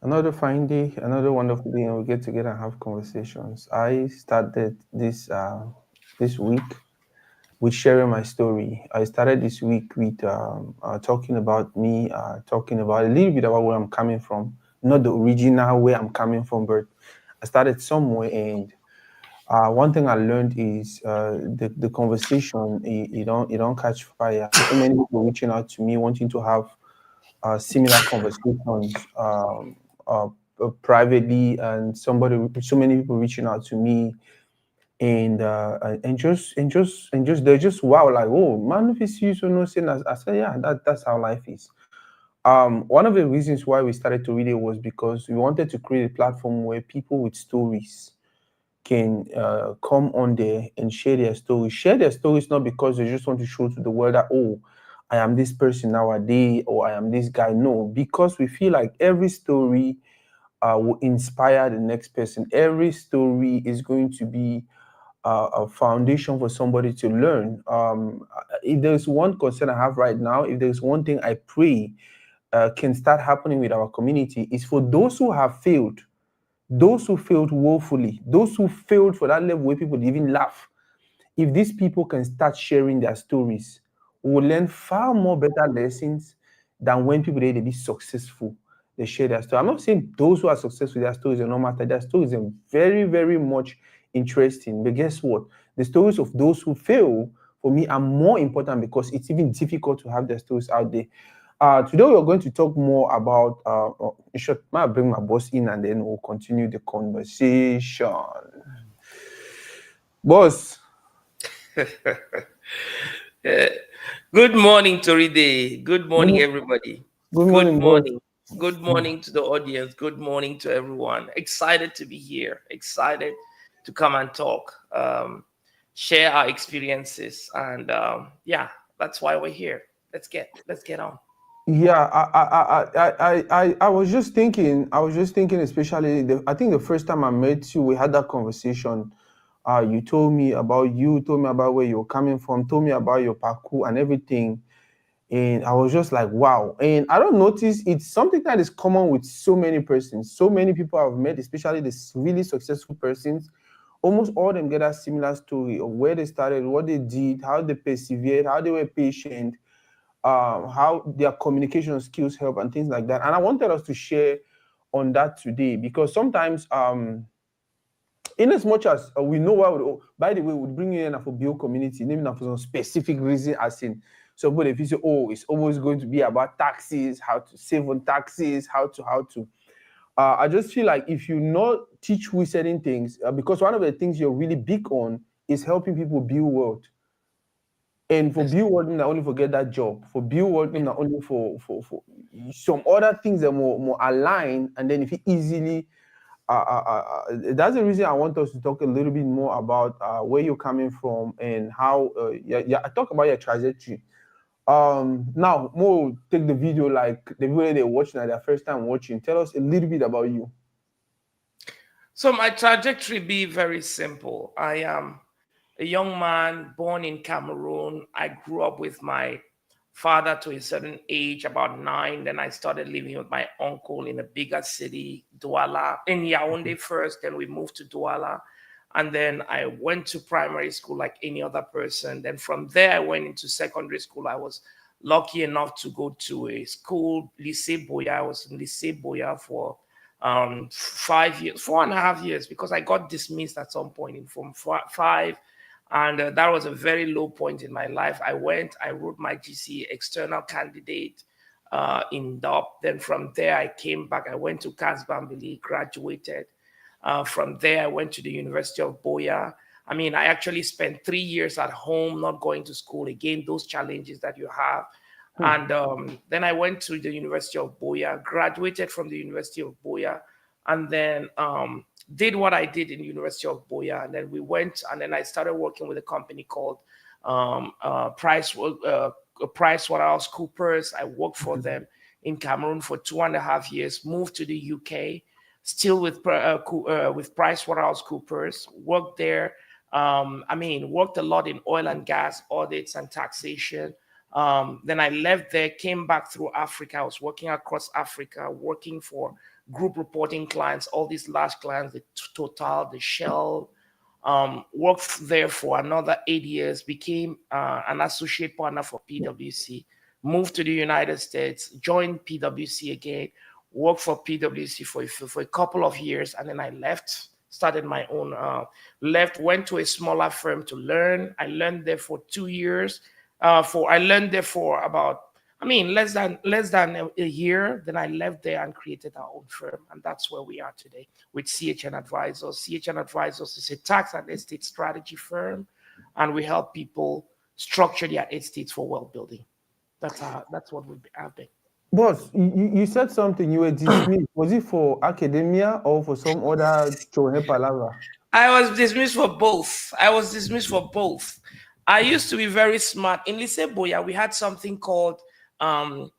Another fine day, another wonderful day, and we get together and have conversations. I started this week with sharing my story. I started this week with talking about me, talking about a little bit about where I'm coming from, not the original where I'm coming from, but I started somewhere. And one thing I learned is the conversation. It don't catch fire. So many people reaching out to me wanting to have similar conversations privately, and so many people reaching out to me, and just they're just wow, like, oh man, if it's you, so no saying. I said, yeah, that's how life is. One of the reasons why we started to read it was because we wanted to create a platform where people with stories can come on there and share their stories, not because they just want to show to the world that, oh, I am this person nowadays, or I am this guy. No, because we feel like every story will inspire the next person. Every story is going to be a foundation for somebody to learn. If there's one concern I have right now, if there's one thing I pray can start happening with our community, is for those who failed woefully, those who failed for that level where people even laugh. If these people can start sharing their stories, we will learn far more better lessons than when people they be successful. They share their story. I'm not saying those who are successful, their stories are not matter. Their stories are very, very much interesting. But guess what? The stories of those who fail for me are more important because it's even difficult to have their stories out there. Today we're going to talk more about. In short, might bring my boss in and then we'll continue the conversation. Boss, Uh, Good morning, Toride. Good morning, good, everybody. good Good morning, boss. morning. Good morning to the audience. Good morning to everyone. Excited to be here. Excited to come and talk, share our experiences, and yeah, that's why we're here. Let's get on. Yeah, I was just thinking, especially I think the first time I met you, we had that conversation. You told me about you, told me about where you're coming from, told me about your parkour and everything. And I was just like, wow. And I don't notice it's something that is common with so many persons. So many people I've met, especially the really successful persons, almost all of them get a similar story of where they started, what they did, how they persevered, how they were patient, how their communication skills help, and things like that. And I wanted us to share on that today because sometimes, in as much as we know why, by the way, we bring in for build community, maybe not for some specific reason, as in somebody if you say, oh, it's always going to be about taxes, how to save on taxes, how to. I just feel like if you not teach we certain things, because one of the things you're really big on is helping people build wealth. And for Yes. build world, not only for get that job, for build world, not only for some other things that more aligned, and then if you easily, that's the reason I want us to talk a little bit more about where you're coming from and how, yeah, I talk about your trajectory. Now more take the video like the people that they're watching at their first time watching. Tell us a little bit about you. So my trajectory be very simple. I am a young man born in Cameroon. I grew up with my father to a certain age, about 9. Then I started living with my uncle in a bigger city, Douala, in Yaoundé first. Then we moved to Douala. And then I went to primary school like any other person. Then from there, I went into secondary school. I was lucky enough to go to a school, Lycée Boya. I was in Lycée Boya for 5 years, 4.5 years, because I got dismissed at some point in Form 5, and that was a very low point in my life. I wrote my GC external candidate in DOP. Then from there, I came back. I went to Casbambili, graduated. From there, I went to the University of Boya. I mean, I actually spent 3 years at home, not going to school. Again, those challenges that you have. Hmm. And then I went to the University of Boya, graduated from the University of Boya, and then did what I did in the University of Boya. And then we went, and then I started working with a company called Price Waterhouse Coopers. I worked for them in Cameroon for 2.5 years, moved to the UK, still with Price Waterhouse Coopers, worked there. I mean, worked a lot in oil and gas audits and taxation. Then I left there, came back through Africa. I was working across Africa, working for group reporting clients, all these large clients, the Total, the Shell. Worked there for another 8 years, became an associate partner for PwC, moved to the United States, joined PwC again, worked for PwC for a couple of years, and then I left, started my own, left, went to a smaller firm to learn. I learned there for 2 years. I learned there for about, I mean, less than a year. Then I left there and created our own firm, and that's where we are today with CHN Advisors. CHN Advisors is a tax and estate strategy firm, and we help people structure their estates for wealth building. That's what we have been. Boss, you said something. You were dismissed. Was it for academia or for some other chone palava? I was dismissed for both. I was dismissed for both. I used to be very smart. In Lycée Boya, um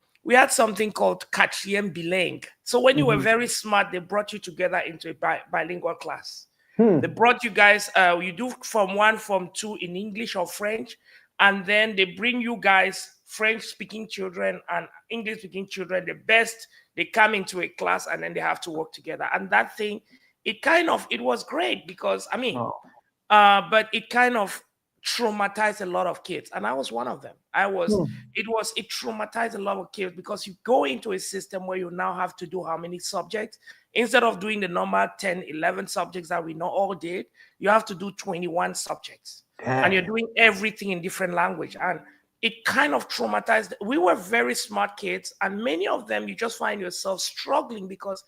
something called Kachiem Bileng. So when you were Mhm. very smart, they brought you together into a bilingual class. They Hmm. brought you guys, you do from one, from two in English or French, and then they bring you guys, French speaking children and English speaking children, the best, they come into a class and then they have to work together. And that thing, it was great because, I mean, Wow. but it kind of traumatized a lot of kids, and I was one of them. Hmm. It traumatized a lot of kids because you go into a system where you now have to do how many subjects instead of doing the normal 10, 11 subjects that we know all did. You have to do 21 subjects, and you're Damn. doing everything in different language, and it kind of traumatized. We were very smart kids, and many of them you just find yourself struggling because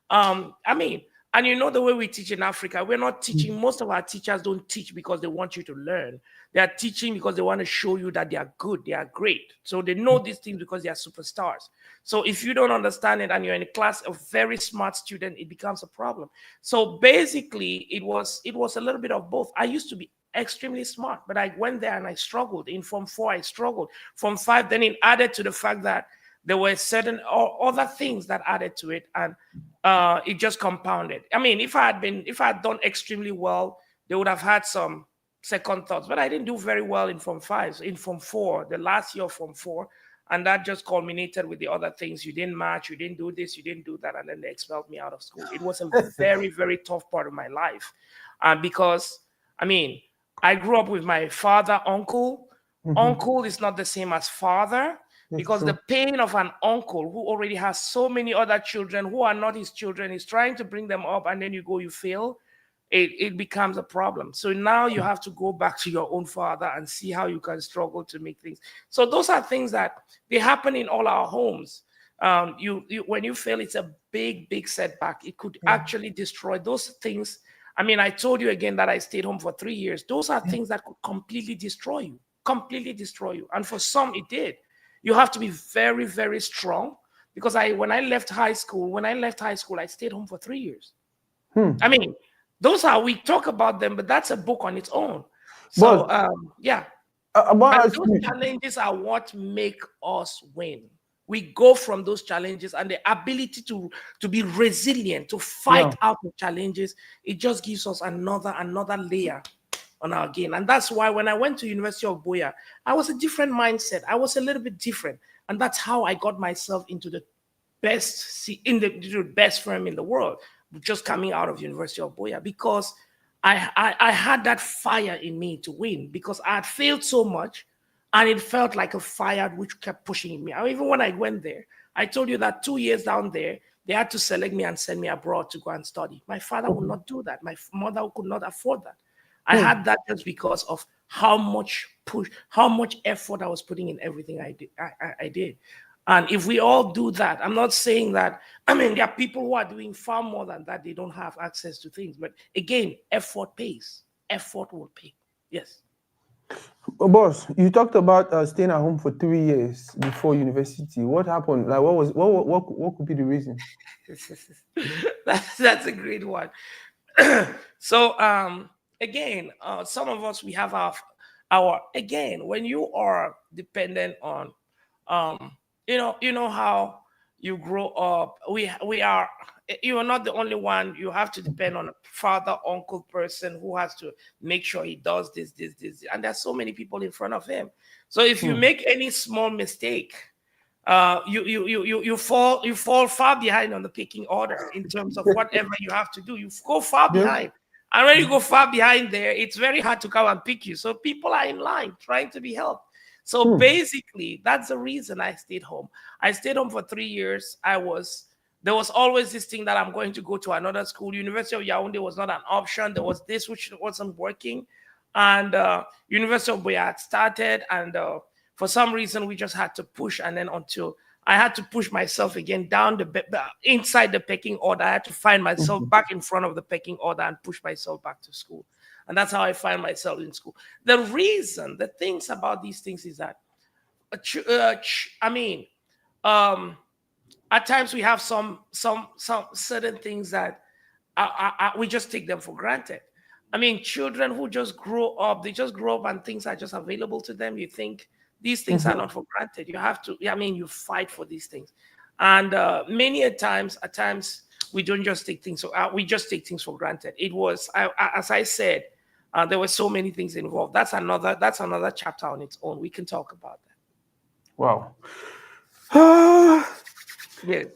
I mean, and you know the way we teach in Africa, we're not teaching. Most of our teachers don't teach because they want you to learn. They are teaching because they want to show you that they are good, they are great. So they know these things because they are superstars. So if you don't understand it and you're in a class of very smart student, it becomes a problem. So basically, it was a little bit of both. I used to be extremely smart, but I went there and I struggled. In Form 4, I struggled. Form 5, then it added to the fact that there were certain other things that added to it, and it just compounded. I mean, if I had done extremely well, they would have had some second thoughts. But I didn't do very well in Form 5, in Form 4, the last year of Form 4, and that just culminated with the other things. You didn't match, you didn't do this, you didn't do that, and then they expelled me out of school. It was a very, very tough part of my life, because I mean, I grew up with my father, uncle. Mhm. Uncle is not the same as father, That's because the true. pain of an uncle who already has so many other children who are not his children, is trying to bring them up, and then you fail, it becomes a problem. So now you have to go back to your own father and see how you can struggle to make things. So those are things that they happen in all our homes. When you fail, it's a big, big setback. It could Yeah. actually destroy those things. I mean, I told you again that I stayed home for 3 years. Those are things that could completely destroy you. And for some, it did. You have to be very, very strong, because when I left high school, I stayed home for 3 years. I Hmm. mean, those are, we talk about them, but that's a book on its own. Boss, So yeah, I want and to ask those you. challenges are what make us win. We go from those challenges, and the ability to be resilient, to Yeah. fight out the challenges, it just gives us another layer on our game. And that's why when I went to University of Boya, I was a different mindset. I was a little bit different. And that's how I got myself into the best firm in the world, just coming out of University of Boya, because I had that fire in me to win, because I had failed so much, and it felt like a fire which kept pushing me. Even when I went there, I told you that 2 years down there, they had to select me and send me abroad to go and study. My father would not do that. My mother could not afford that. I Hmm. had that just because of how much push, how much effort I was putting in everything I did. I did. And if we all do that, I'm not saying that, I mean, there are people who are doing far more than that. They don't have access to things. But again, effort pays. Effort will pay. Yes. Boss, you talked about staying at home for 3 years before university. What happened? Like, what could be the reason? That's a great one. So again, some of us, we have our again, when you are dependent on, um you know how you grow up. We are, you are not the only one. You have to depend on a father, uncle person who has to make sure he does this, and there's so many people in front of him. So if you Hmm. make any small mistake, you fall far behind on the picking order in terms of whatever you have to do. You go far Yeah. behind, and when you go far behind there, it's very hard to come and pick you. So people are in line trying to be helped. So Hmm. basically, that's the reason I stayed home. I stayed home for 3 years. There was always this thing that I'm going to go to another school. University of Yaoundé was not an option. There was this which wasn't working, and University of Buea had started, and for some reason we just had to push, and then until I had to push myself again down inside the pecking order. I had to find myself Mhm. back in front of the pecking order and push myself back to school. And that's how I find myself in school. The things about these things is that, I mean, um, at times we have some certain things that we just take them for granted. I mean, children who just grow up, they just grow up and things are just available to them. You think these things are Mhm. not for granted. You have to, I mean, you fight for these things. And many a times, at times, we don't just take things, we just take things for granted. As I said, there were so many things involved. That's another chapter on its own. We can talk about Wow. that. Yes,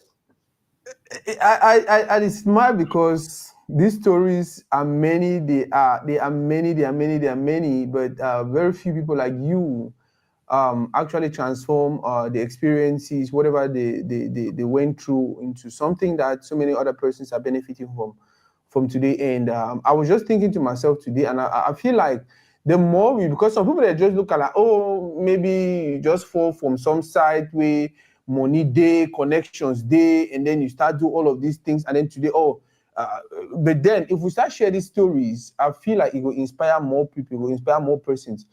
And it's smart because these stories are many. They are many. They are many. They are many. But very few people like you actually transform the experiences, whatever they went through, into something that so many other persons are benefiting from today. And I was just thinking to myself today, and I feel like the more we, because some people they just look at like, oh, maybe you just fall from some side where money day, connections day, and then you start do all of these things, and then today, oh. But then, if we start share these stories, I feel like it will inspire more people, it will inspire more persons.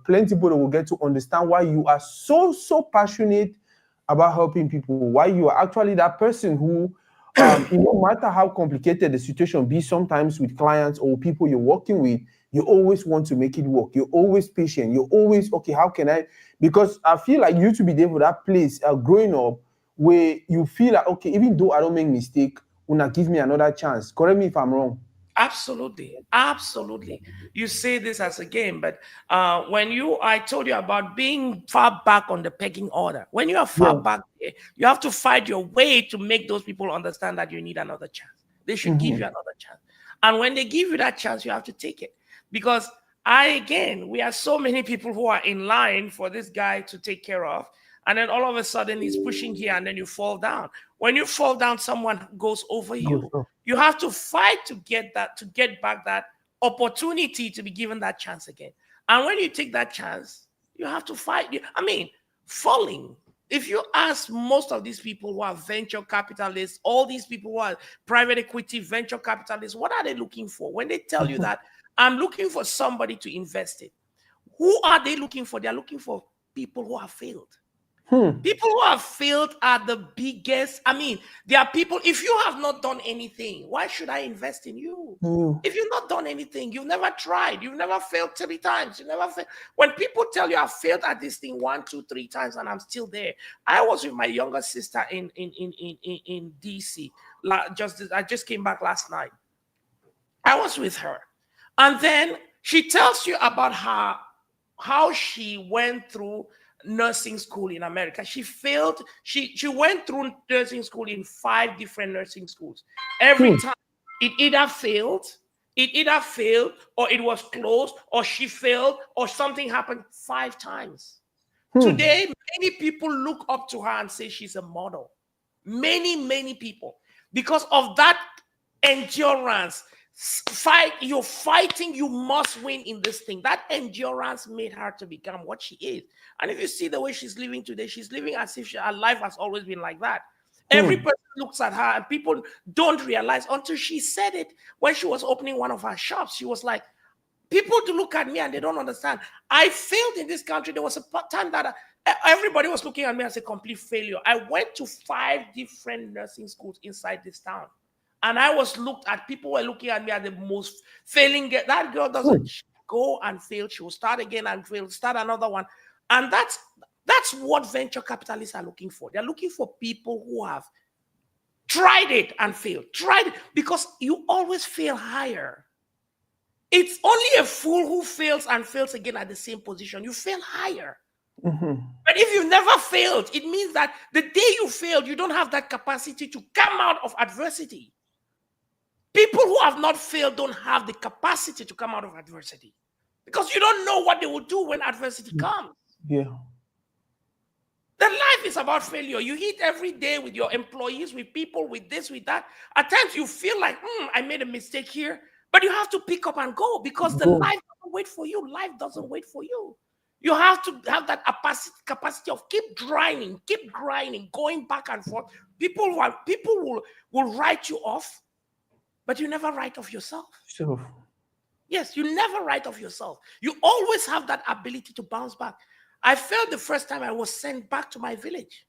Plenty people will get to understand why you are so passionate about helping people, why you are actually that person who no matter how complicated the situation be sometimes with clients or people you're working with, you always want to make it work. You're always patient. You're always, okay, how can I? Because I feel like you to be there for that place growing up where you feel like, okay, even though I don't make mistake, una give me another chance. Correct me if I'm wrong. absolutely, absolutely. You say this as a game, but I told you about being far back on the pecking order. When you are far Yeah. back there, you have to fight your way to make those people understand that you need another chance. They should give you Mhm. another chance. And when they give you that chance, you have to take it. Because we are so many people who are in line for this guy to take care of. And then all of a sudden he's pushing here and then you fall down. When you fall down, someone goes over Good you. stuff. You have to fight to get back that opportunity to be given that chance again. And when you take that chance, you have to fight. I mean, falling. If you ask most of these people who are venture capitalists, all these people who are private equity venture capitalists, what are they looking for? When they tell you Mhm. that I'm looking for somebody to invest in, who are they looking for? They're looking for people who have failed. Hmm. People who have failed are the biggest. I mean, there are people, if you have not done anything, why should I invest in you? Mm. If you've not done anything, you've never tried, you've never failed 3 times, you never failed. When people tell you I've failed at this thing 1, 2, 3 times and I'm still there. I was with my younger sister in DC. I just came back last night. I was with her. And then she tells you about how she went through nursing school in America. She failed. She went through nursing school in 5 different nursing schools. Every Hmm. time it either failed, or it was closed, or she failed, or something happened 5 times. Hmm. Today, many people look up to her and say she's a model. Many people. Because of that endurance. You're fighting, you must win in this thing. That endurance made her to become what she is. And if you see the way she's living today, she's living as if her life has always been like that. Every Hmm. person looks at her and people don't realize until she said it when she was opening one of her shops. She was like, people to look at me and they don't understand. I failed in this country. There was a time that everybody was looking at me as a complete failure. I went to 5 different nursing schools inside this town. And I was looked at, people were looking at me as the most failing girl. That girl doesn't Hmm. go and fail. She will start again and fail, start another one. And that's That's what venture capitalists are looking for. They're looking for people who have tried it and failed. Tried it because you always fail higher. It's only a fool who fails and fails again at the same position. You fail higher. Mm-hmm. But if you've never failed, it means that the day you failed, you don't have that capacity to come out of adversity. People who have not failed don't have the capacity to come out of adversity because you don't know what they will do when adversity comes. Yeah. The life is about failure. You hit every day with your employees, with people, with this, with that. At times you feel like, I made a mistake here, but you have to pick up and go because the Go. life doesn't wait for you. Life doesn't wait for you. You have to have that capacity of keep grinding, going back and forth. People will write you off, but you never write off yourself. So, Yes, you never write off yourself. You always have that ability to bounce back. I felt the first time I was sent back to my village.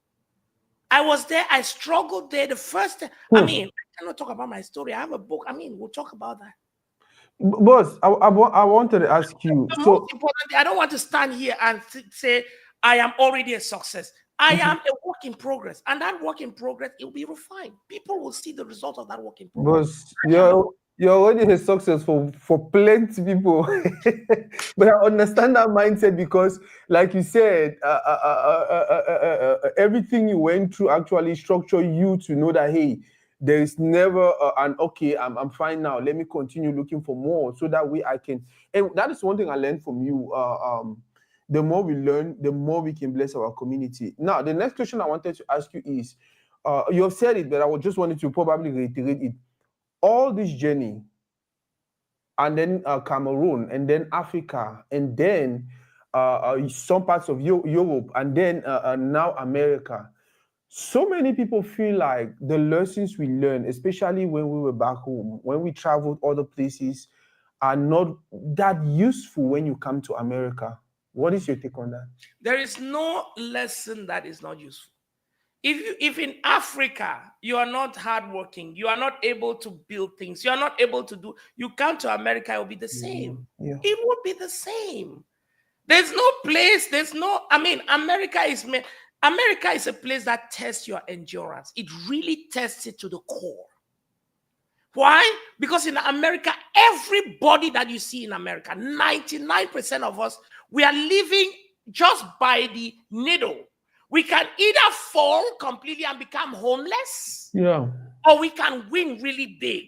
I was there. I struggled there the first time. I cannot talk about my story. I have a book. We'll talk about that. boss, I wanted to ask you. The So, most important thing, I don't want to stand here and say I am already a success. I am a work in progress. And that work in progress, it will be refined. People will see the result of that work in progress. boss, you're already a success for plenty people. But I understand that mindset because, like you said, everything you went through actually structured you to know that, hey, there is never an okay, I'm fine now. Let me continue looking for more so that way I can. And that is one thing I learned from you. The more we learn, the more we can bless our community. Now, the next question I wanted to ask you is, you have said it, but I was just wanted to probably reiterate it. All this journey, and then Cameroon, and then Africa, and then some parts of Europe, and then now America. So many people feel like the lessons we learned, especially when we were back home, when we traveled other places, are not that useful when you come to America. What is your take on that? There is no lesson that is not useful. If in Africa you are not hardworking, you are not able to build things, you are not able to do, you come to America, it will be the same. Yeah. It will be the same. There's no place, America is a place that tests your endurance. It really tests it to the core. Why? Because in America, everybody that you see in America, 99% of us, we are living just by the needle. We can either fall completely and become homeless, Yeah. or we can win really big.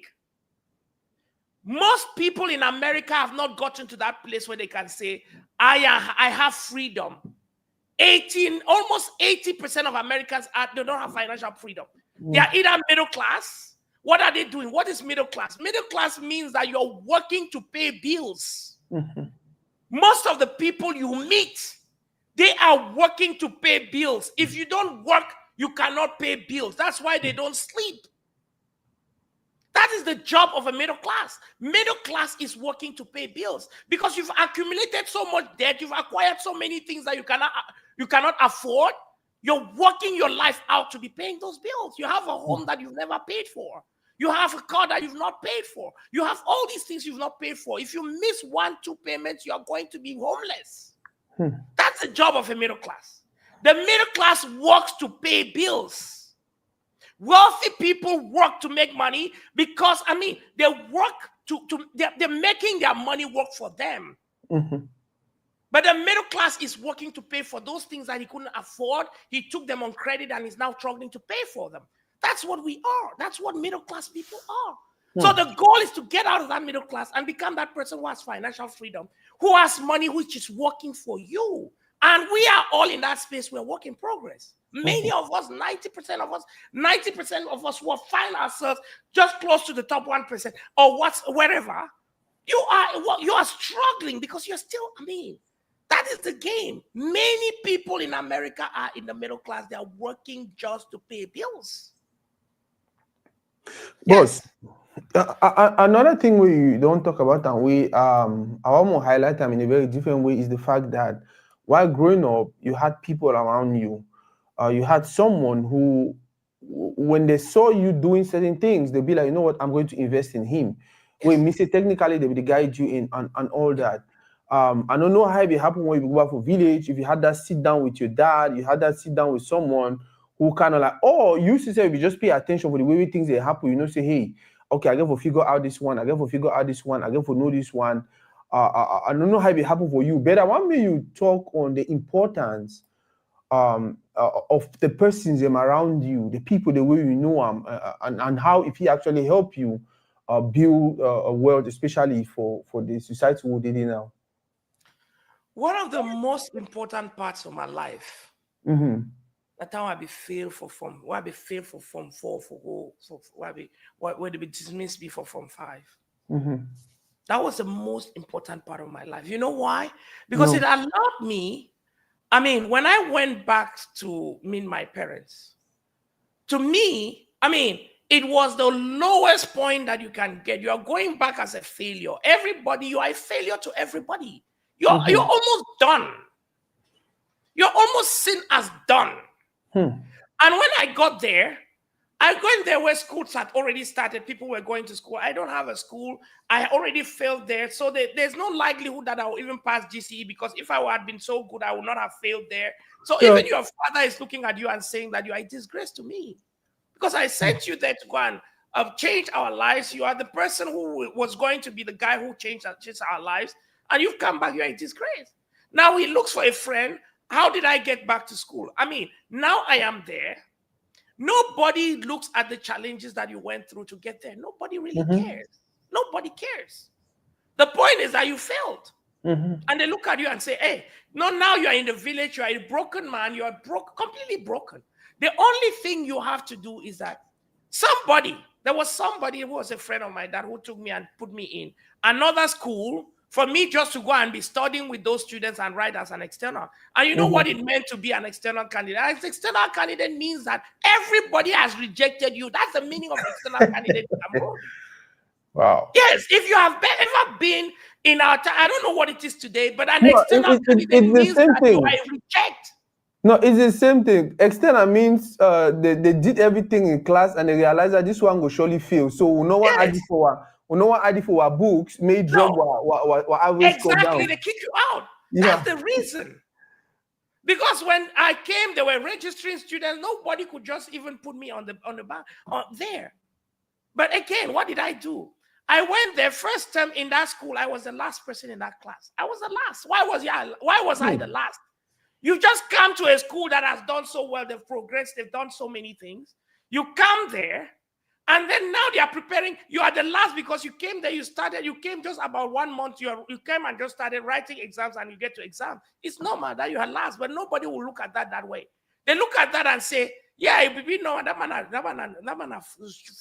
Most people in America have not gotten to that place where they can say, I have freedom. Almost 80% of Americans they don't have financial freedom. They are either middle class. What are they doing? What is middle class? Middle class means that you're working to pay bills. Most of the people you meet, they are working to pay bills. If you don't work, you cannot pay bills. That's why they don't sleep. That is the job of a middle class. Middle class is working to pay bills because you've accumulated so much debt, you've acquired so many things that you cannot afford. You're working your life out to be paying those bills. You have a home that you've never paid for. You have a car that you've not paid for. You have all these things you've not paid for. If you miss 1-2 payments, you are going to be homeless. That's the job of a middle class. The middle class works to pay bills. Wealthy people work to make money because, they work they're making their money work for them. But the middle class is working to pay for those things that he couldn't afford. He took them on credit and is now struggling to pay for them. That's what we are. That's what middle class people are. So the goal is to get out of that middle class and become that person who has financial freedom, who has money which is working for you. And we are all in that space. We're work in progress. Many of us, 90% of us will find ourselves just close to the top 1% or wherever. You are struggling because you're still, that is the game. Many people in America are in the middle class. They are working just to pay bills. Boss, another thing we don't talk about and I want to highlight them in a very different way is the fact that while growing up, you had people around you. You had someone who, when they saw you doing certain things, they'd be like, you know what, I'm going to invest in him. Wait, Mr. Technically, they will guide you in and all that. I don't know how it happened when you go back for village. If you had that sit down with your dad, you had that sit down with someone who kind of like, oh, you used to say if you just pay attention for the way things they happen, say, hey, okay, I get to figure out this one, I get to figure out this one, I get to know this one. I don't know how it happened for you, but I want me you talk on the importance of the persons around you, the people, the way you know them, and how if he actually help you build a world, especially for the society we're in now. One of the most important parts of my life, Mm-hmm. that time I be faithful from, why be faithful from 4 for go, for why they be dismissed before from 5. Mm-hmm. That was the most important part of my life. You know why? Because it No. allowed me. I mean, when I went back to meet my parents, to me, I mean, it was the lowest point that you can get. You are going back as a failure. Everybody, you are a failure to everybody. You're Mm-hmm. almost done. You're almost seen as done. Hmm. And when I got there, I went there where schools had already started. People were going to school. I don't have a school. I already failed there. So there's no likelihood that I will even pass GCE, because if I had been so good, I would not have failed there. So Yeah. even your father is looking at you and saying that you are a disgrace to me, because I sent you there to go and change our lives. You are the person who was going to be the guy who changed our lives. And you've come back, you're a disgrace. Now he looks for a friend. How did I get back to school? I mean, now I am there. Nobody looks at the challenges that you went through to get there. Nobody really Mm-hmm. cares. Nobody cares. The point is that you failed. Mm-hmm. And they look at you and say, hey, no, now you are in the village, you are a broken man, you are completely broken. The only thing you have to do is that there was somebody who was a friend of my dad who took me and put me in another school for me just to go and be studying with those students and write as an external. And you know what Mm-hmm. it meant to be an external candidate? An external candidate means that everybody has rejected you. That's the meaning of external candidate in Cameroon. Wow. Yes, if you have ever been in our time, I don't know what it is today, but an No, external candidate it's the means same that you are thing. a reject. No, it's the same thing. External means they did everything in class and they realized that this one will surely fail. So we no one add Yes, it for our books, may drop no, our average score exactly. down. They kick you out. That's Yeah. the reason. Because when I came, they were registering students. Nobody could just even put me on the bar there. But again, what did I do? I went there first term in that school. I was the last person in that class. I was the last. Why was I the Hmm. last? You just come to a school that has done so well. They've progressed. They've done so many things. You come there, and then now they are preparing. You are the last because you came there. You came just about 1 month. You came and just started writing exams, and you get to exam. It's normal that you are last, but nobody will look at that way. They look at that and say, yeah, it will be no, that man a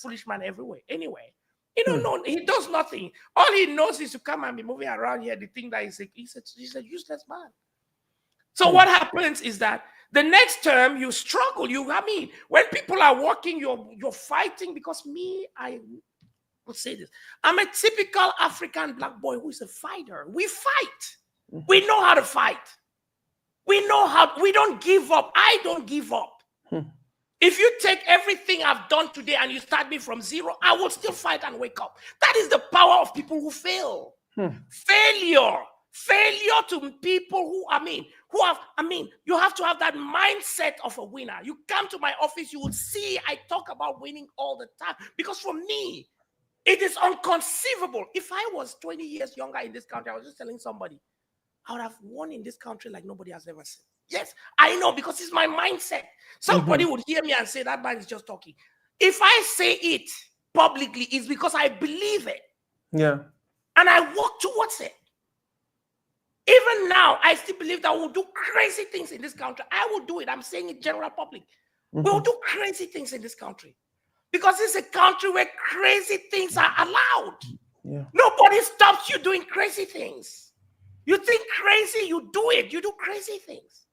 foolish man everywhere. Anyway, he don't Hmm. know. He does nothing. All he knows is to come and be moving around here. The thing that he's a useless man. So Hmm. what happens is that the next term you struggle. I mean, when people are working, you're fighting, because I will say this. I'm a typical African black boy who is a fighter. We fight. We know how to fight. We know how. We don't give up. I don't give up. Hmm. If you take everything I've done today and you start me from zero, I will still fight and wake up. That is the power of people who fail. Hmm. Failure to people you have to have that mindset of a winner. You come to my office, you will see I talk about winning all the time, because for me, it is unconceivable. If I was 20 years younger in this country, I was just telling somebody, I would have won in this country like nobody has ever seen. Yes, I know, because it's my mindset. Somebody Mhm. would hear me and say that man is just talking. If I say it publicly, it's because I believe it Yeah. and I work towards it. Even now, I still believe that we'll do crazy things in this country. I will do it. I'm saying it general public. We'll Mhm. do crazy things in this country, because it's a country where crazy things are allowed. Yeah. Nobody stops you doing crazy things. You think crazy, you do it. You do crazy things.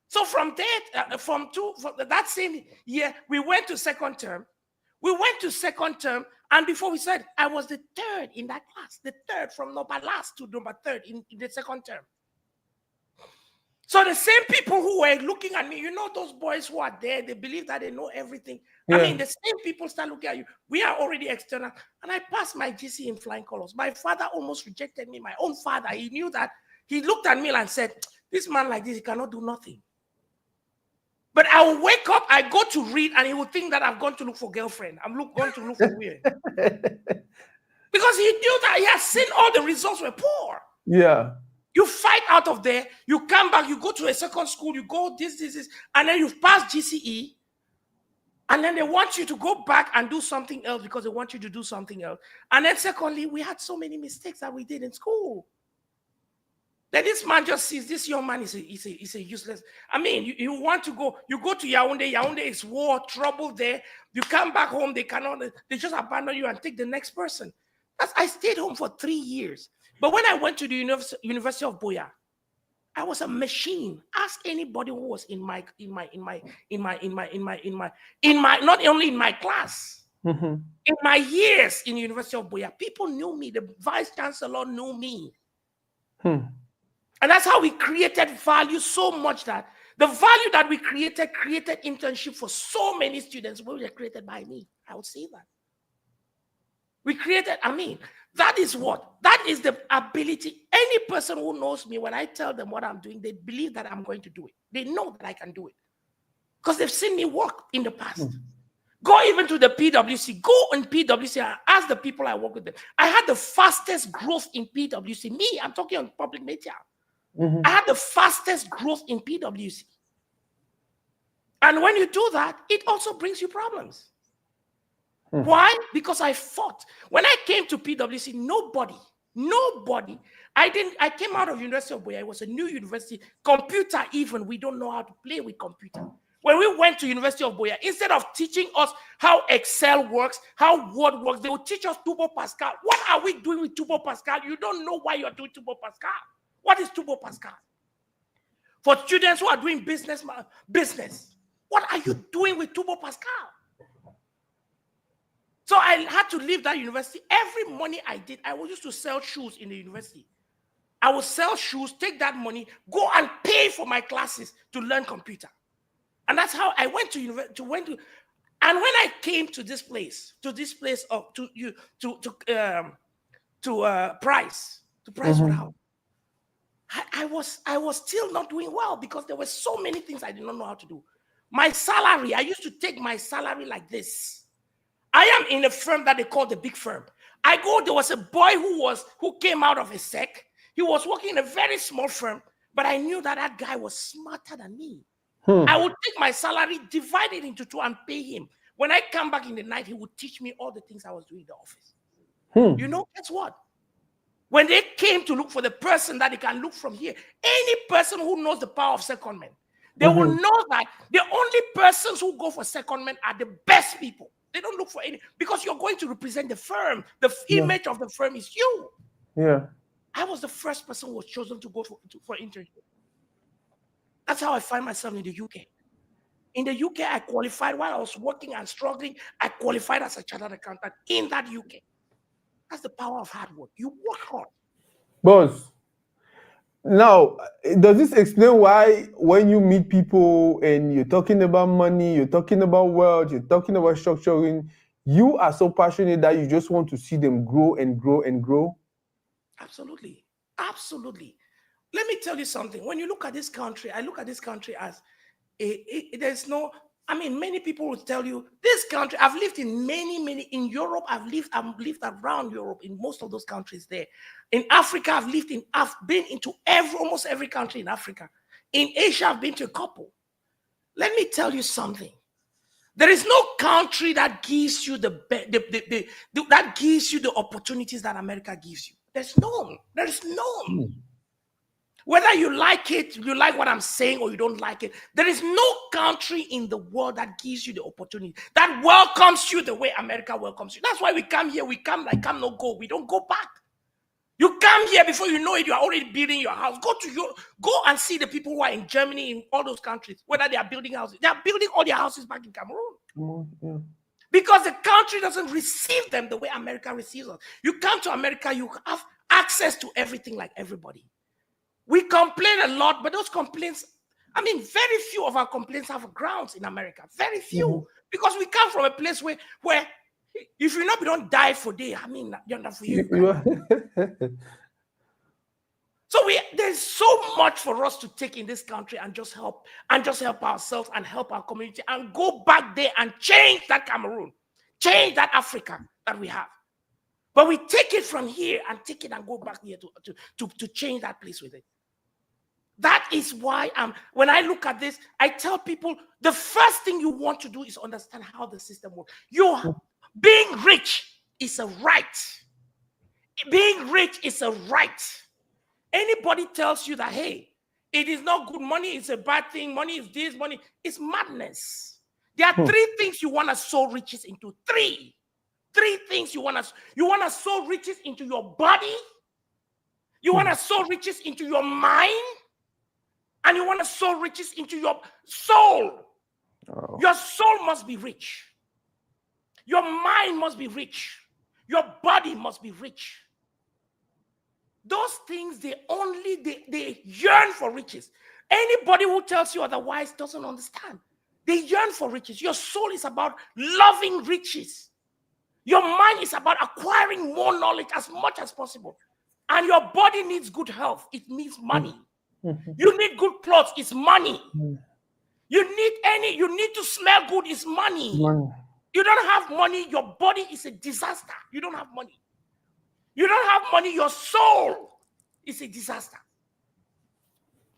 So from there, from that same year, we went to second term. And before we said, I was the third in that class, the third from number last to number third in the second term. So the same people who were looking at me, those boys who are there, they believe that they know everything. I Yeah. mean, the same people start looking at you. We are already external. And I passed my GC in flying colors. My father almost rejected me. My own father, he knew that He looked at me and said, this man like this, he cannot do nothing. But I will wake up, I go to read, and he will think that I've gone to look for girlfriend. Going to look for women. Because he knew that he has seen all the results were poor. Yeah. You fight out of there, you come back, you go to a second school, you go this, and then you pass GCE, and then they want you to go back and do something else because they want you to do something else. And then secondly, we had so many mistakes that we did in school. Then this man just sees this young man is a useless. I mean, you want to go, you go to Yaoundé. Yaoundé is war, trouble there. You come back home, they just abandon you and take the next person. I stayed home for 3 years. But when I went to the University of Buea, I was a machine. Ask anybody who was in my not only in my class, in my years in the University of Buea, people knew me. The vice chancellor knew me. And that's how we created value so much that the value that we created internship for so many students were created by me. I would say that. We created, that is what? That is the ability. Any person who knows me, when I tell them what I'm doing, they believe that I'm going to do it. They know that I can do it. Because they've seen me work in the past. Go even to the PwC. Go in PwC and ask the people I work with them. I had the fastest growth in PwC. Me, I'm talking on public media. I had the fastest growth in PwC. And when you do that, it also brings you problems. Why? Because I fought. When I came to PwC, nobody, I came out of University of Buea. It was a new university. Computer even, we don't know how to play with computer. When we went to University of Buea, instead of teaching us how Excel works, how Word works, they would teach us Turbo Pascal. What are we doing with Turbo Pascal? You don't know why you're doing Turbo Pascal. What is Turbo Pascal? For students who are doing business, what are you doing with Turbo Pascal? So I had to leave that university. Every money I did, I used to sell shoes in the university. I would sell shoes, take that money, go and pay for my classes to learn computer. And that's how I went to university. And when I came to this place of Price Waterhouse, I was still not doing well because there were so many things I did not know how to do. My salary, I used to take my salary like this. I am in a firm that they call the big firm. There was a boy who came out of a sec. He was working in a very small firm, but I knew that guy was smarter than me. I would take my salary, divide it into two, and pay him. When I come back in the night, he would teach me all the things I was doing in the office. You know, guess what? When they came to look for the person that they can look from here, any person who knows the power of secondment, they will know that the only persons who go for secondment are the best people. They don't look for any, because you're going to represent the firm. The image of the firm is you. Yeah. I was the first person who was chosen to go for internship. That's how I find myself in the UK. In the UK, I qualified while I was working and struggling. I qualified as a chartered accountant in that UK. That's the power of hard work. You work hard. Boss, now, does this explain why when you meet people and you're talking about money, you're talking about wealth, you're talking about structuring, you are so passionate that you just want to see them grow and grow and grow? Absolutely. Absolutely. Let me tell you something. When you look at this country, I look at this country as there's no, many people will tell you this country, I've lived in in Europe, I've lived around Europe in most of those countries there. In Africa, I've been into almost every country in Africa. In Asia, I've been to a couple. Let me tell you something. There is no country that gives you that gives you the opportunities that America gives you. There's none. There is none. Whether you like it, you like what I'm saying, or you don't like it, there is no country in the world that gives you the opportunity, that welcomes you the way America welcomes you. That's why we come here. We come like come, no go. We don't go back. You come here, before you know it, you are already building your house. Go and see the people who are in Germany, in all those countries, whether they are building houses. They are building all their houses back in Cameroon. Because the country doesn't receive them the way America receives us. You come to America, you have access to everything like everybody. We complain a lot, but those complaints, very few of our complaints have grounds in America. Very few. Because we come from a place where if you don't die for day, you're not for you. So there's so much for us to take in this country and just help ourselves and help our community and go back there and change that Cameroon, change that Africa that we have. But we take it from here and take it and go back here to change that place with it. That is why when I look at this, I tell people the first thing you want to do is understand how the system works. Being rich is a right. Being rich is a right. Anybody tells you that, hey, it is not good, money is a bad thing, money is this, money is madness. There are three things you want to sow riches into. Three things you want to sow riches into your body, you want to sow riches into your mind, and you want to sow riches into your soul. Oh. Your soul must be rich. Your mind must be rich. Your body must be rich. Those things, they yearn for riches. Anybody who tells you otherwise doesn't understand. They yearn for riches. Your soul is about loving riches. Your mind is about acquiring more knowledge as much as possible. And your body needs good health. It needs money. You need good clothes. It's money. You need to smell good. It's money. You don't have money. Your body is a disaster. You don't have money. You don't have money. Your soul is a disaster.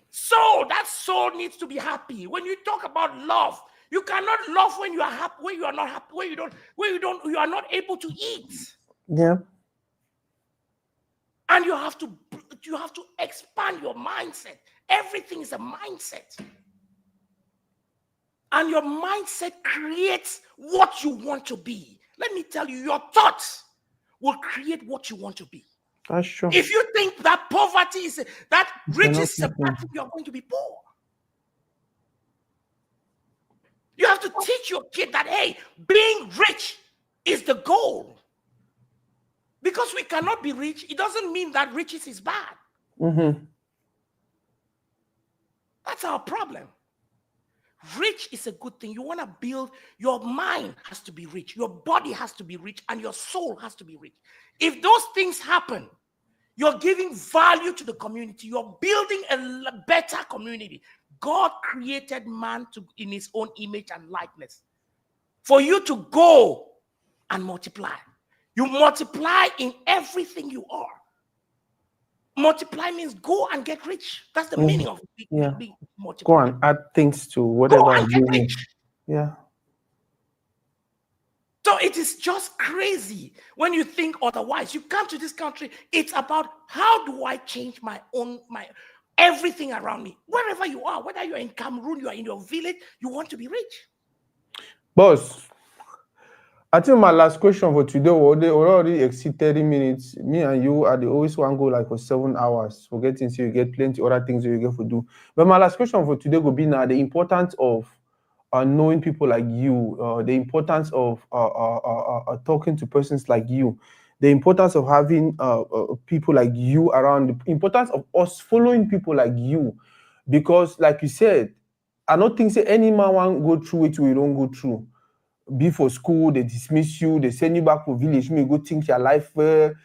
So that soul needs to be happy. When you talk about love, you cannot love when you are happy, when you are not happy, when you are not able to eat. Yeah. And you have to expand your mindset. Everything is a mindset. And your mindset creates what you want to be. Let me tell you, your thoughts will create what you want to be. That's true. If you think that poverty is that riches is a bad thing, you're going to be poor. You have to teach your kid that, hey, being rich is the goal. Because we cannot be rich, it doesn't mean that riches is bad. That's our problem. Rich is a good thing. You want to build, your mind has to be rich, your body has to be rich, and your soul has to be rich. If those things happen, you're giving value to the community. You're building a better community. God created man in his own image and likeness for you to go and multiply. You multiply in everything you are. Multiply means go and get rich. That's the meaning of being multiplied. Go and add things to whatever. Go and get rich. Yeah. So it is just crazy when you think otherwise. You come to this country, it's about how do I change my everything around me. Wherever you are, whether you're in Cameroon, you are in your village, you want to be rich. Boss, I think my last question for today, we already exceed 30 minutes. Me and you are the always one go like for 7 hours. Forgetting so you get plenty other things you get for do. But my last question for today will be now the importance of knowing people like you, the importance of talking to persons like you, the importance of having people like you around, the importance of us following people like you. Because like you said, I don't think say any man want go through it we don't go through. Before school, they dismiss you, they send you back to village, you go think your life and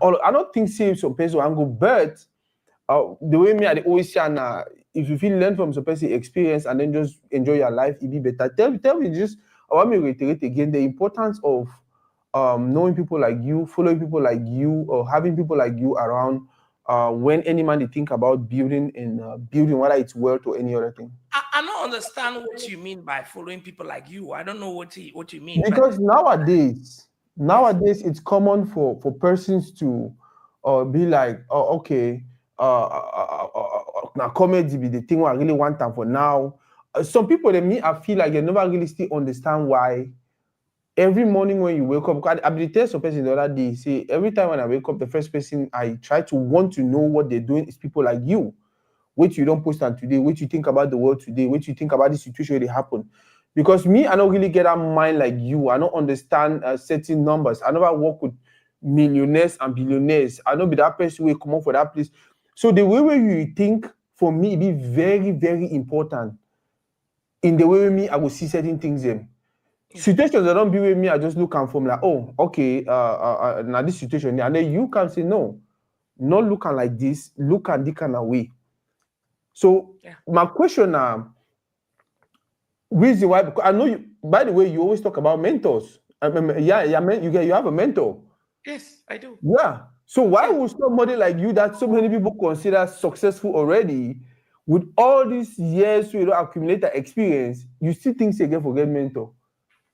all. I don't think say some person will go, but the way me I always say now, if you feel learn from some person experience and then just enjoy your life, it be better. Tell me just, I want me to reiterate again the importance of knowing people like you, following people like you, or having people like you around when any man they think about building and building, whether it's wealth or any other thing. I don't understand what you mean by following people like you. I don't know what you mean. Because nowadays it's common for persons to be like, oh, okay, now comedy be the thing I really want them for now. Some people I feel like they never really still understand why every morning when you wake up, because I be tell some person the other day, say every time when I wake up, the first person I try to want to know what they're doing is people like you. What you don't post on today, what you think about the world today, what you think about the situation that happen. Because me, I don't really get that mind like you. I don't understand certain numbers. I never work with millionaires and billionaires. I don't be that person who come up for that place. So the way you think, for me, it be very, very important. In the way me, I will see certain things in. Situations that don't be with me, I just look and from like, oh, okay, now this situation, and then you can say no. not looking like this, look at the kind of way. So Yeah. my question now, reason why, because I know you, by the way, you always talk about mentors. You have a mentor. Yes, I do. Yeah. So why Yeah. would somebody like you that so many people consider successful already, with all these years to accumulated experience, you still think say get forget mentor?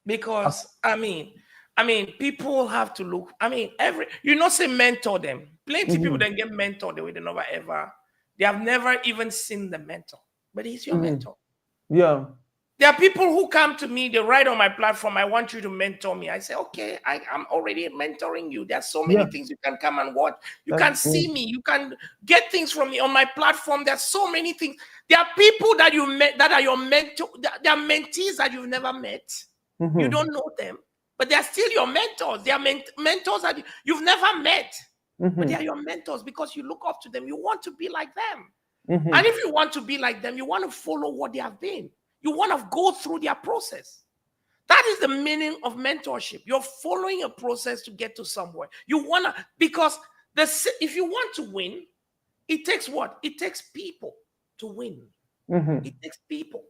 Because people have to look. Say mentor them. Plenty people Mm-hmm. then get mentored the way they have never even seen the mentor. But he's your Mm-hmm. mentor. Yeah. There are people who come to me, they write on my platform, I want you to mentor me. I say, okay, I'm already mentoring you. There's so many Yeah. things you can come and watch. You That's can see me. You can get things from me on my platform. There's so many things. There are people that you met that are your mentor. There are mentees that you've never met. You mm-hmm. don't know them, but they're still your mentors. They are mentors that you've never met, but they Mm-hmm. are your mentors because you look up to them. You want to be like them. And Mm-hmm. if you want to be like them, you want to follow what they have been. You want to go through their process. That is the meaning of mentorship. You're following a process to get to somewhere. You want to, because if you want to win, it takes what? It takes people to win. Mm-hmm. It takes people.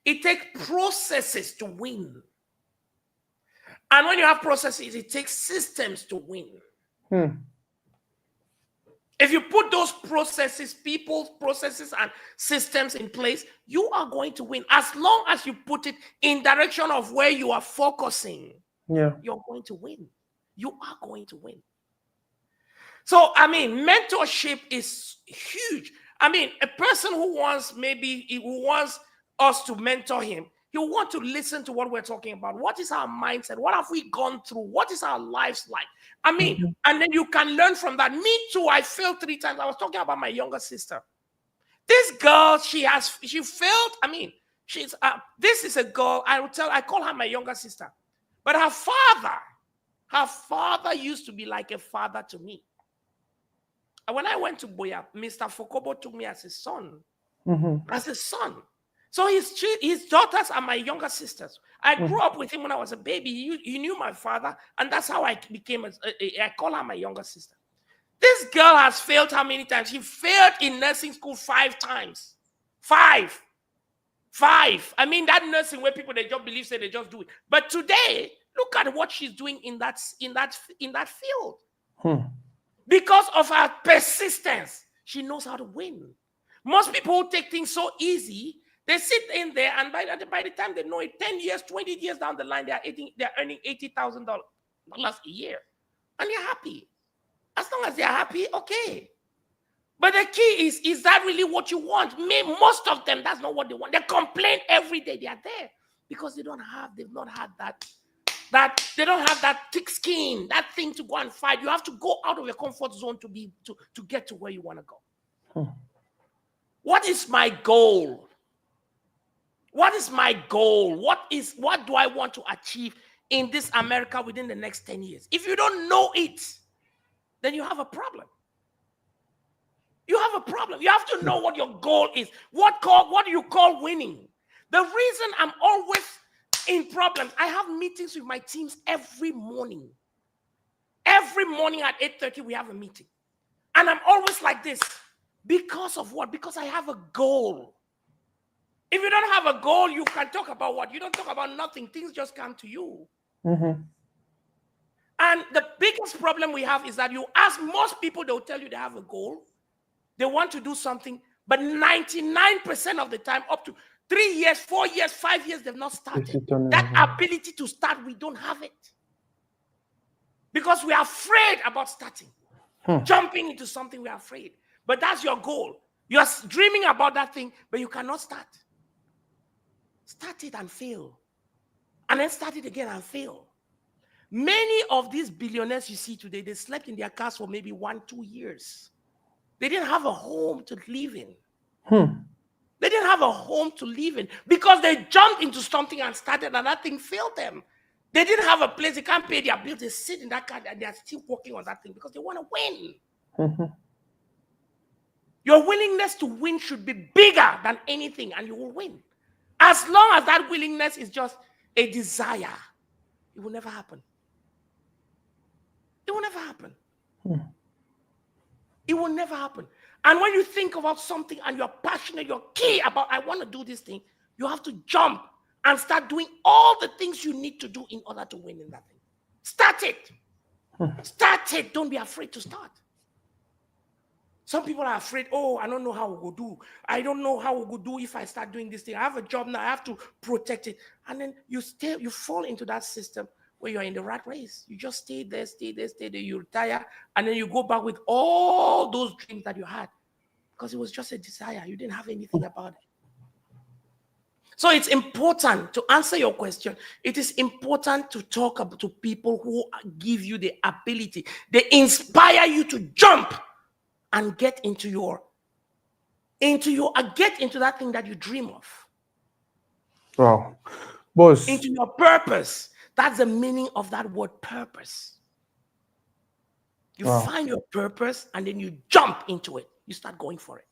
It takes processes to win. And when you have processes, it takes systems to win. Hmm. If you put those processes, people's processes and systems in place, you are going to win. As long as you put it in direction of where you are focusing, Yeah. you're going to win. You are going to win. So, mentorship is huge. A person who wants us to mentor him, he'll want to listen to what we're talking about. What is our mindset? What have we gone through? What is our lives like? Mm-hmm. And then you can learn from that. Me too, I failed 3 times. I was talking about my younger sister. This girl, she failed. This is a girl, I call her my younger sister. But her father used to be like a father to me. And when I went to Boya, Mr. Fokobo took me as his son. Mm-hmm. As a son. So his daughters are my younger sisters. I Mm-hmm. grew up with him when I was a baby. He knew my father, and that's how I became. I call her my younger sister. This girl has failed how many times? She failed in nursing school 5 times. Five. That nursing where people they just believe say they just do it. But today, look at what she's doing in that field. Hmm. Because of her persistence, she knows how to win. Most people who take things so easy, they sit in there, and by the time they know it, 10 years, 20 years down the line, they're earning $80,000 a year. And they're happy. As long as they're happy, okay. But the key is that really what you want? Most of them, that's not what they want. They complain every day. They are there because they've not had that they don't have that thick skin, that thing to go and fight. You have to go out of your comfort zone to get to where you want to go. Hmm. What is my goal? What is my goal? What do I want to achieve in this America within the next 10 years? If you don't know it, then you have a problem. You have a problem. You have to know what your goal is. What do you call winning? The reason I'm always in problems, I have meetings with my teams every morning. Every morning at 8:30, we have a meeting. And I'm always like this. Because of what? Because I have a goal. If you don't have a goal, you can talk about what? You don't talk about nothing. Things just come to you. Mm-hmm. And the biggest problem we have is that you ask most people, they'll tell you they have a goal. They want to do something, but 99% of the time, up to 3 years, 4 years, 5 years, they've not started. That ability to start, we don't have it. Because we are afraid about starting. Jumping into something, we are afraid. But that's your goal. You're dreaming about that thing, but you cannot start. Start it and fail. And then start it again and fail. Many of these billionaires you see today, they slept in their cars for maybe 1-2 years. They didn't have a home to live in. They didn't have a home to live in because they jumped into something and started, and that thing failed them. They didn't have a place. They can't pay their bills. They sit in that car and they are still working on that thing because they want to win. Mm-hmm. Your willingness to win should be bigger than anything, and you will win. As long as that willingness is just a desire, it will never happen. It will never happen. will never happen. And when you think about something and you're passionate, you're key about, I want to do this thing, you have to jump and start doing all the things you need to do in order to win in that thing. Start it. Start it. Don't be afraid to start. Some people are afraid, oh, I don't know how we will do. I don't know how we will do if I start doing this thing. I have a job now, I have to protect it. And then you fall into that system where you're in the rat race. You just stay there, you retire, and then you go back with all those dreams that you had. Because it was just a desire. You didn't have anything about it. So it's important to answer your question. It is important to talk to people who give you the ability. They inspire you to jump and get into that thing that you dream of. Wow. Boss. Into your purpose. That's the meaning of that word, purpose. You find your purpose and then you jump into it. You start going for it.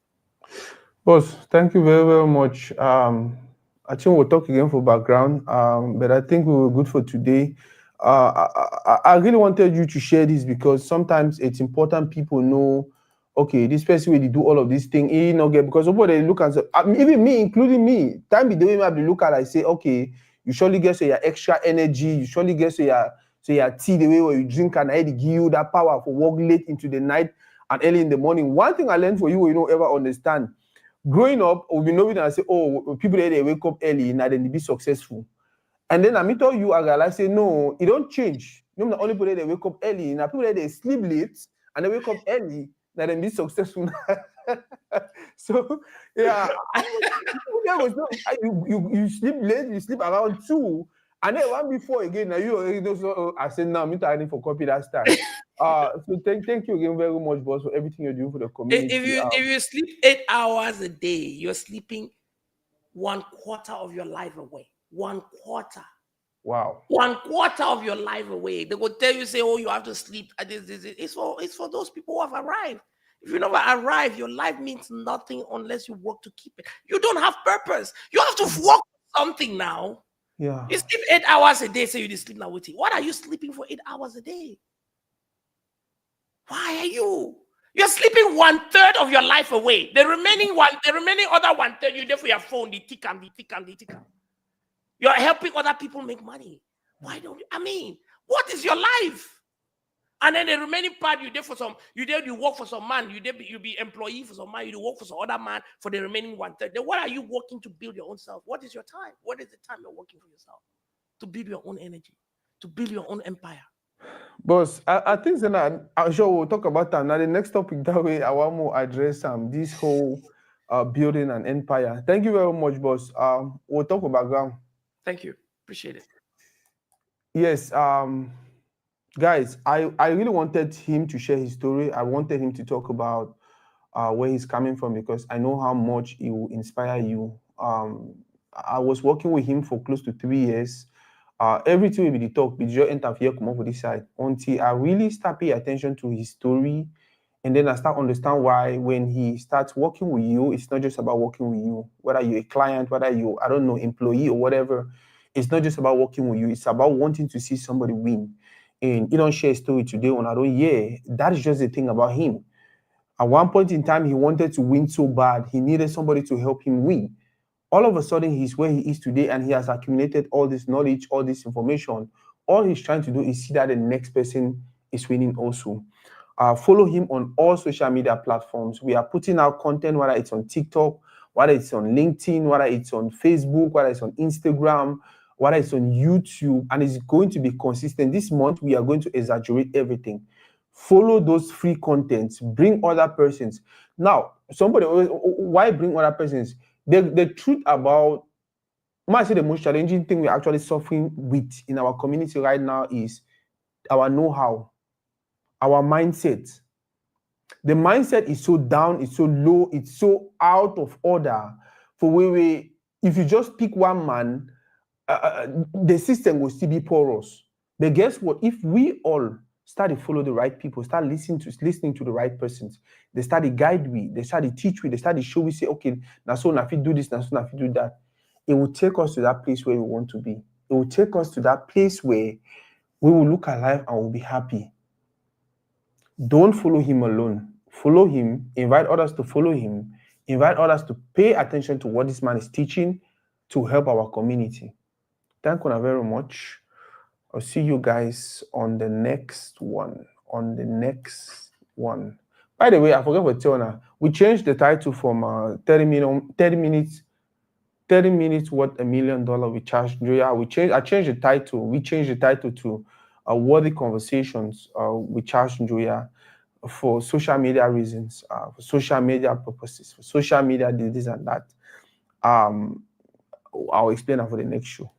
Boss, thank you very, very much. I think we'll talk again for background, but I think we were good for today. I really wanted you to share this because sometimes it's important people know, okay, this person will do all of these things, he not get, because somebody look and say, even me, including me, time be the way I be look at, I say, okay, you surely get your extra energy, you surely get your tea, the way where you drink and I give you that power for work late into the night and early in the morning. One thing I learned for you, you don't ever understand. Growing up, we know it and say, oh, people they wake up early and then they be successful. And then I meet all you, I say, no, it don't change. You know, the only people they wake up early, now people they sleep late and they wake up early, and then be successful. So yeah, you sleep late, you sleep around 2, and then one before again. Now you already know. So I said, now I'm not for copy that style. So thank you again very much, boss, for everything you're doing for the community. If you sleep 8 hours a day, you're sleeping 1/4 of your life away. 1/4. Wow. 1/4 of your life away. They will tell you, say, oh, you have to sleep. It's for those people who have arrived. If you never arrive, your life means nothing unless you work to keep it. You don't have purpose. You have to work for something now. Yeah. You sleep 8 hours a day, say you sleep now with it. What are you sleeping for 8 hours a day? Why are you? You're sleeping 1/3 of your life away. The remaining other 1/3, you're there for your phone, the tick and the tick and the tick. You're helping other people make money. Why don't you? I mean, what is your life? And then the remaining part, you work for some man, you be employee for some man, you work for some other man for the remaining 1/3. Then what are you working to build your own self? What is your time? What is the time you're working for yourself? To build your own energy, to build your own empire. Boss, I think that I'm sure we'll talk about that. Now the next topic that way I want to address this whole building an empire. Thank you very much, boss. We'll talk about background. Thank you. Appreciate it. Yes, guys, I really wanted him to share his story. I wanted him to talk about where he's coming from because I know how much it will inspire you. I was working with him for close to 3 years. Everything will be the talk, but just interfere come up with this side until I really start paying attention to his story. And then I start understand why when he starts working with you, it's not just about working with you. Whether you're a client, whether you, I don't know, employee or whatever, it's not just about working with you. It's about wanting to see somebody win. And you don't share a story today on I don't, yeah, that is just the thing about him. At one point in time, he wanted to win so bad. He needed somebody to help him win. All of a sudden, he's where he is today and he has accumulated all this knowledge, all this information. All he's trying to do is see that the next person is winning also. Follow him on all social media platforms. We are putting out content, whether it's on TikTok, whether it's on LinkedIn, whether it's on Facebook, whether it's on Instagram, whether it's on YouTube, and it's going to be consistent. This month, we are going to exaggerate everything. Follow those free contents. Bring other persons. Now, somebody always, why bring other persons? The truth about, I say the most challenging thing we're actually suffering with in our community right now is our know-how, our mindset. The mindset is so down, it's so low, it's so out of order. For where if you just pick one man, the system will still be porous. But guess what? If we all start to follow the right people, start listening to the right persons, they start to guide we, they start to teach we, they start to show we, say, okay, now so if you do this, now so if you do that, it will take us to that place where we want to be. It will take us to that place where we will look at life and we'll be happy. Don't follow him alone. follow him, invite others to follow him, invite others to pay attention to what this man is teaching to help our community. Thank you very much. I'll see you guys on the next one. On the next one. By the way, I forgot to tell you, we changed the title from 30 minutes worth $1 million we charged Njoya. I changed the title. We changed the title to Worthy Conversations with Charles Njoya for social media reasons, for social media purposes, for social media this and that. I'll explain that for the next show.